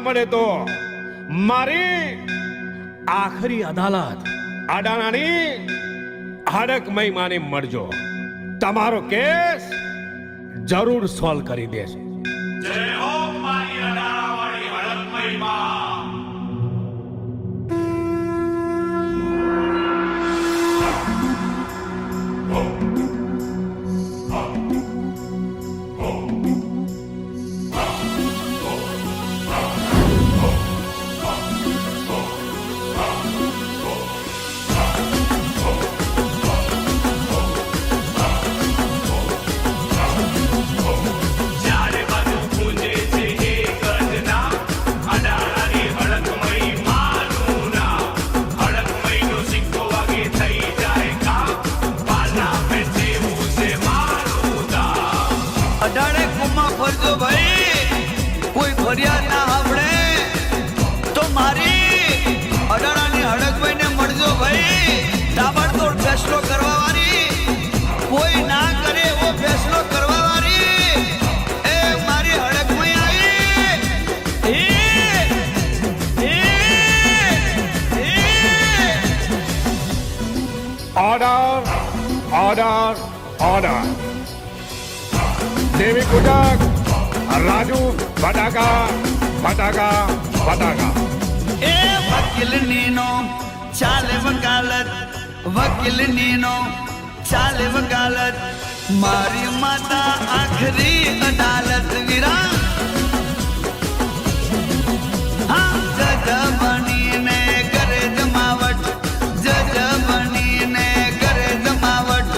મળે તો મારી આખરી અદાલત અડાણાની હડક મહિમાને મળજો. તમારો કેસ જરૂર સોલ્વ કરી દેશે. જય હો મારી અડાણાવાળી હડક મહિમા. ફરિયાદ ના સાંભળે તો મારી અડાણાની હડકભાઈને મળજો ભાઈ. તાબડતોડ ફેસલો કરવા વાળી, કોઈ ના કરે એવો ફેસલો કરવા વાળી એ મારી હડકભાઈ આવી. Order order. દેવી કુટક રાજુ ફટાકા ફટાકા ફટાકા. એ વકીલ નીનો ચાલે વકાલત, વકીલ નીનો ચાલે વકાલત. મારી માતા આખરી અદાલત વીરા. હા જજ બનીને કરે જમાવટ, જજ બનીને કરે જમાવટ.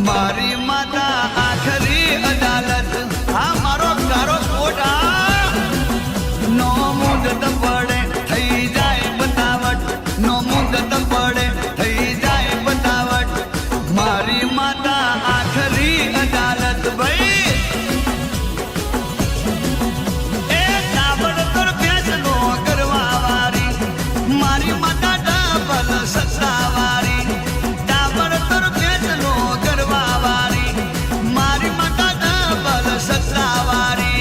મારી માતા આખરી અદાલત. હા મારો ગારો કોટ નો મુદત પડે થઈ જાય બતાવટ, નો મુદત પડે થઈ જાય બતાવટ. મારી માતા આખરી અદાલત ભાઈ. એ તાબડતોડ ફેસલો કરવા વાળી મારી માતા ડબલ સત્તા વાળી. તાબડતોડ ફેસલો કરવા વાળી મારી માતા ડબલ સત્તા વાળી.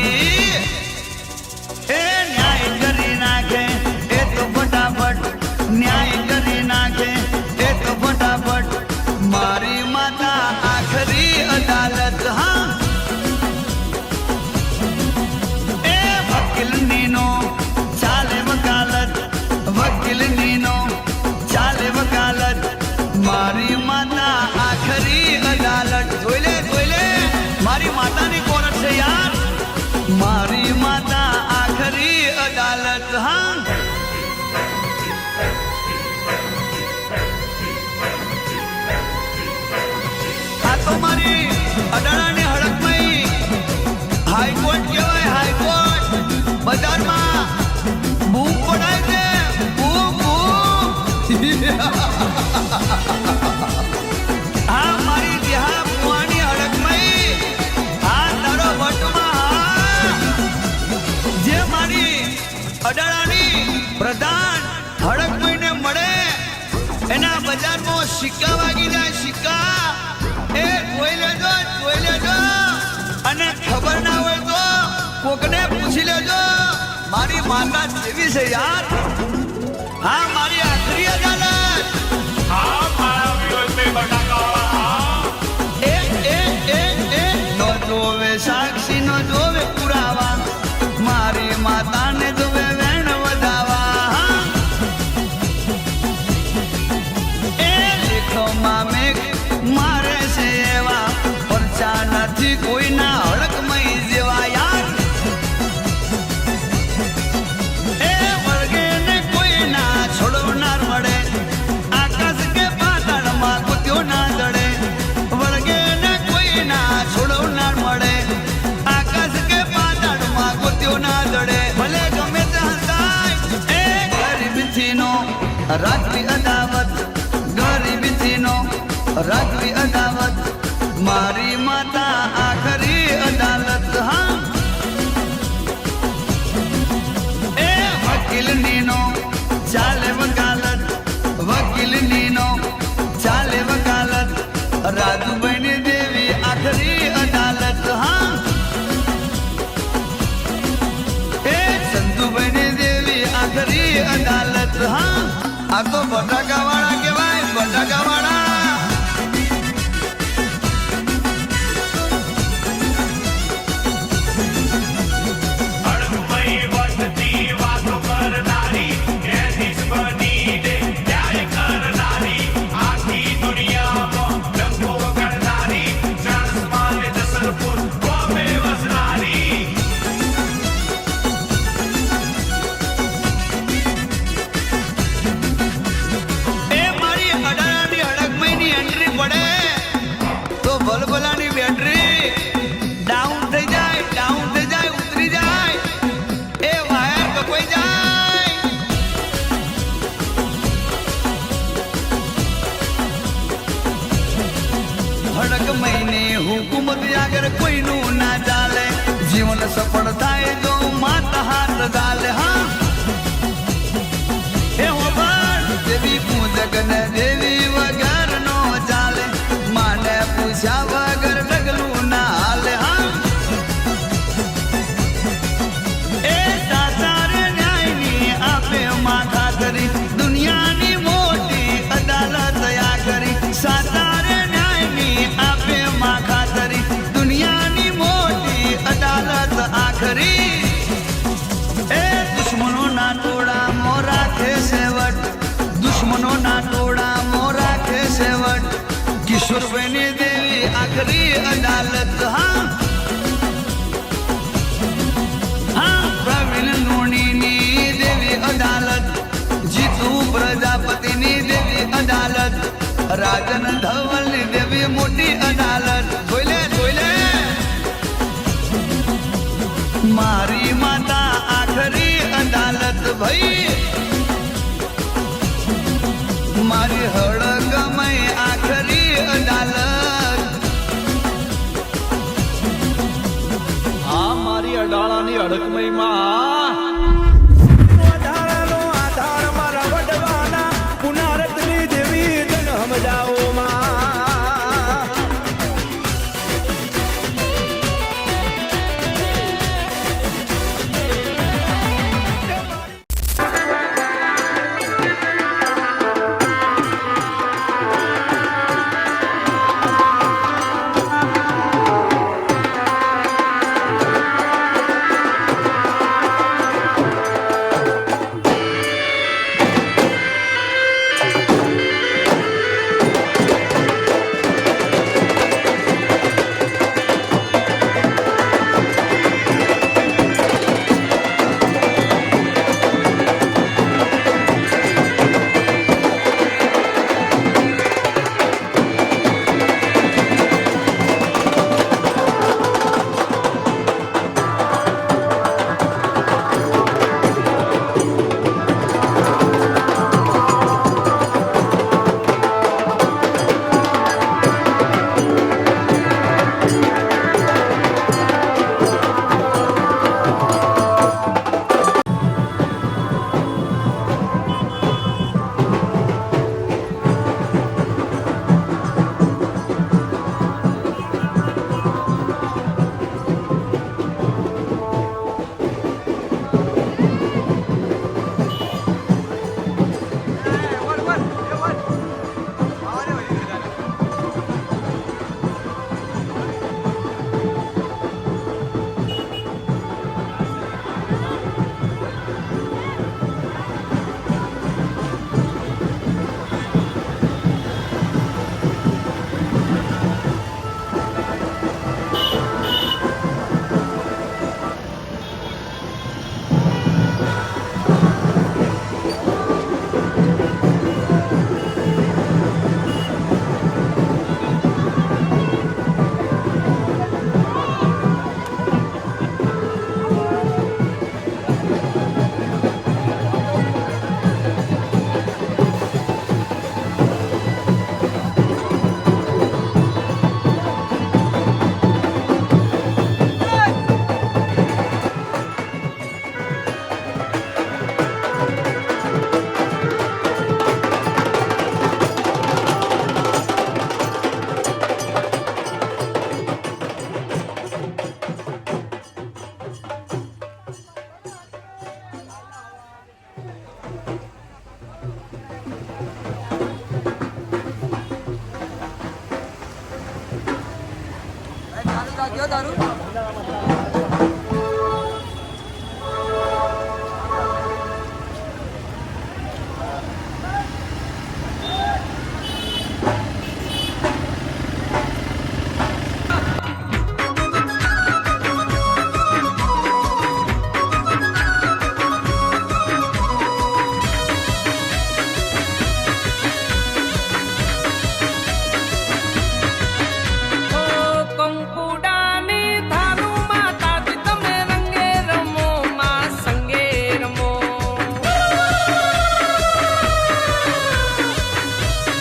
એ ન્યાય કરી નાખે એ તો ફટાફટ, ન્યાય કરી નાખે એ તો ફટાફટ. મારી માતા આખરી અદાલત. હા એ વકીલ નીનો ચાલે વકાલત, વકીલ નીનો ચાલે વકાલત. મારી માતા આખરી અદાલત. જોઈ લે મારી માતાની કોરટ છે યાર. મારી માતા આખરી અદાલત. હા આ તો મારી અડાણાની હડકમાં હાઈકોર્ટ કહેવાય. હાઈકોર્ટ બજારમાં બૂમ પડાય છે, બૂમ બૂમ. આ મારી દેહા પુઆની હડકમાં આ તારો વટમાં જે મારી અડાણાની પ્રધાન હડકભાઈને મળે એના બજારમાં સિક્કા વાગી જાય. સિક્કા એ જોઈ લેજો, જોઈ લેજો. અને ખબર ના હોય તો કોકને પૂછી લેજો. મારી માતા જેવી છે યાર. હા મારી આખરી અદાલત. હા મારા વિરોધ મે બટાકા. એ નો જોવે સાક્ષી, નો જોવે પુરાવા. મારી માતાને જોવે વેણ વધાવા. એ લેખોમાં મેઘ મારે છે એવા પરચા નથી કોઈના હડકમય જેવા યાર. એ વર્ગે ને કોઈના છોડવનાર મળે. આકાશ કે પાતાળમાં કૂદ્યો ના દડે. વર્ગે ને કોઈના છોડવનાર મળે. આકાશ કે પાતાળમાં કૂદ્યો ના દડે. ભલે ગમે ત્યાં જાય એ ગરીબથીનો રાજવી અદાવત, ગરીબથીનો રાજવી અદાવત. મારી માતા આખરી અદાલત. હા એ વકીલ નીનો ચાલે વકાલત, વકીલ નીનો ચાલે વકાલત. રાજુભાઈની દેવી આખરી અદાલત. હા એ સંતુભાઈની દેવી આખરી અદાલત. હા આ તો બટાકા વાળા કહેવાય, બટાકા વાળા. હડકમય વધતી વાતો કરનારી એથી જ બની દે ન્યાય કરનારી આખી દુનિયામાં ડંકો કરનારી ચાણસ્મા ને જસલપુર બોમ્બે વસનારી. એ મારી અડાણાની હડકમયની એન્ટ્રી પડે તો ભલભલાની બેટરી ડાઉન થઈ જાય, ડાઉન થઈ જાય, ઉતરી જાય, એ વાયર કપાઈ જાય. હડકમયની હુકુમત આગળ કોઈનું ના ચાલે, જીવન સફળ થાય તો માતા હાથ ચાલે. હા એ હોબાળ દેવી પૂજક ને દેવી વગર નો ચાલે, માને પૂછ્યા વગર ડગલું ના હાલે. હા એ સાચાર ન્યાયની આપે માં ખાતરી, દુનિયાની મોટી અદાલત આ કરી. સાચાર ન્યાયની આપે માં ખાતરી, દુનિયાની મોટી અદાલત આ કરી. એ દુશ્મનો ના ટોળા મો રાખે સેવટ, દુશ્મનો ના ટોળા મો રાખે સેવટ. કિશોરભાઈની દેવી આખરી અદાલત. હા હા પ્રવીણ લુણીની દેવી અદાલત, જીતુ પ્રજાપતિની દેવી અદાલત, રાજન ધવલની દેવી મોટી અદાલત. જોઈ લે મારી માતા આખરી અદાલત. ભાઈ મારી હડકમય આખરી અદાલત. આ મારી અડાળાની અડકમયમાં વધારાનો આધાર મારા વડવાના પુનારતની દેવી તન સમજાવો માં.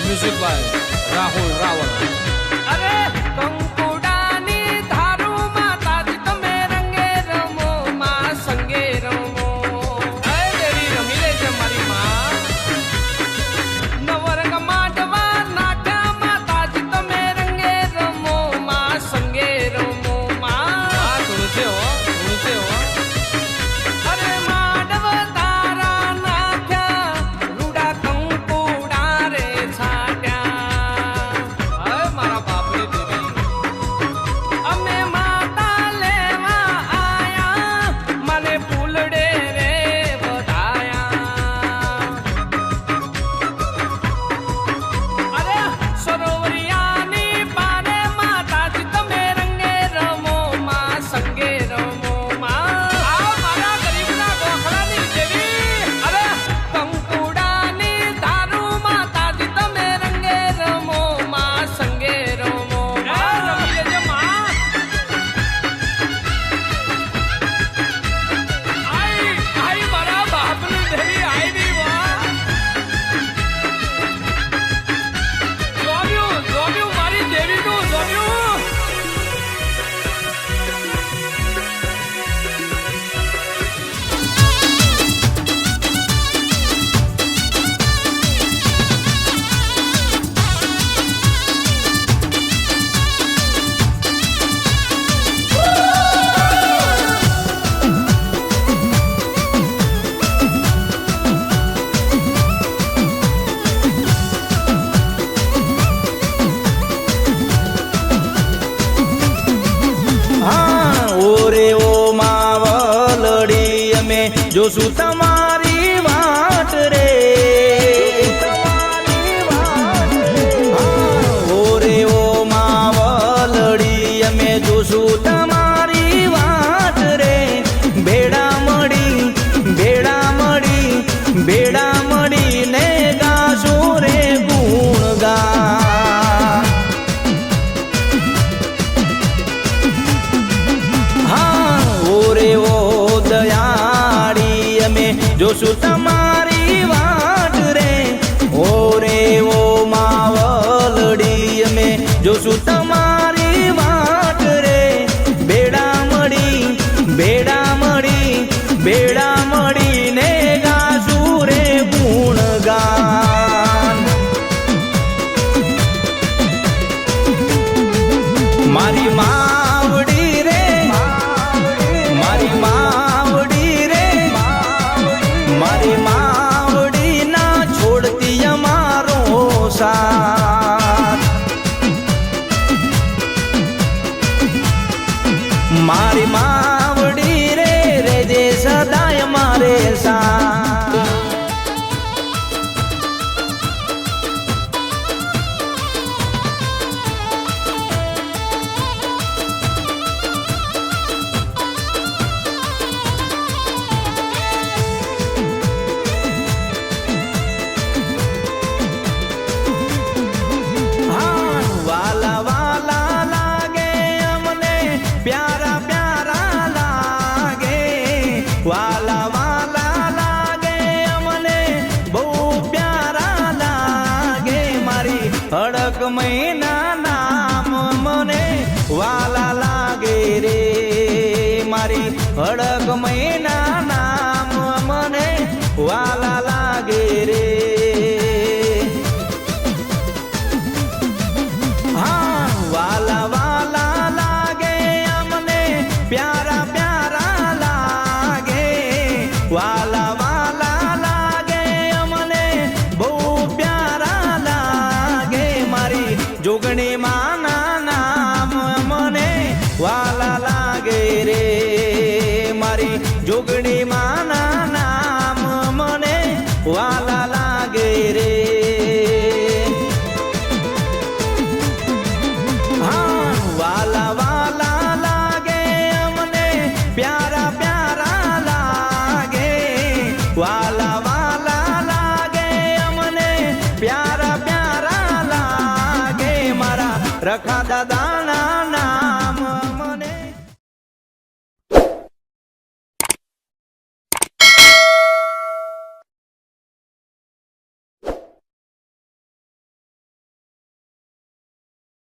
Music by Rahul Raval. અરે કંકુડાની ધારું માતાજી તમે રંગે રમો માં સંગે રમો. અરે દેવી રમી લે છે મારી માં. નવરંગ માંડવા નાટ્યા માતાજી તમે રંગે રમો માં સંગે રમો માં. તુલસે હો. અરે માંડવ તારા નાખ્યા રૂડા કંકુડા રે છાટ્યા. હવે મારા બાપની દેવી અમે માતા લેવા આયા મને ફૂલડે રે વધાયા. અરે સરોવરિયાની પારે માતાજી તમે રંગે રમો માં સંગે રમો માં. આ મારા ગરીબના ગોખલાની દેવી. અરે કંકુડાની ધારું માતાજી તમે રંગે રમો માં સંગે રમો માં. રમી લેજે માં. આઈ મારા બાપની દેવી આવી વાહ. જોમ્યું મારી દેવીનું જોમ્યું. હા ઓરે ઓ માવલડી અમે જોશું તમારી વાટ રે. હા, ઓરે ઓ માવલડી અમે જોશું તમારી વાટ રે. ભેડા મળીને ગાશું રે ગુણગાન. હા ઓરે ઓ દયાળી અમે જોશું તમારી વાટ રે. ઓરે ઓ માવલડી અમે જોશું તમારી વાટ રે. ભેડા મળીને ગાશું રે ગુણગાન. મારી માવડી રે મારી માવડી ના છોડતી અમારો સાથ. મારી માવડી રે રેજે સદાય મારે સાથ. હા વાલા વાલા લાગે અમને પ્યારા લાગે. વાલા વાલા લાગે અમને બહુ પ્યારા લાગે. મારી હડક મહિના નામ મને વાલા લાગે રે. મારી હડક મહિના નામ મને વાલા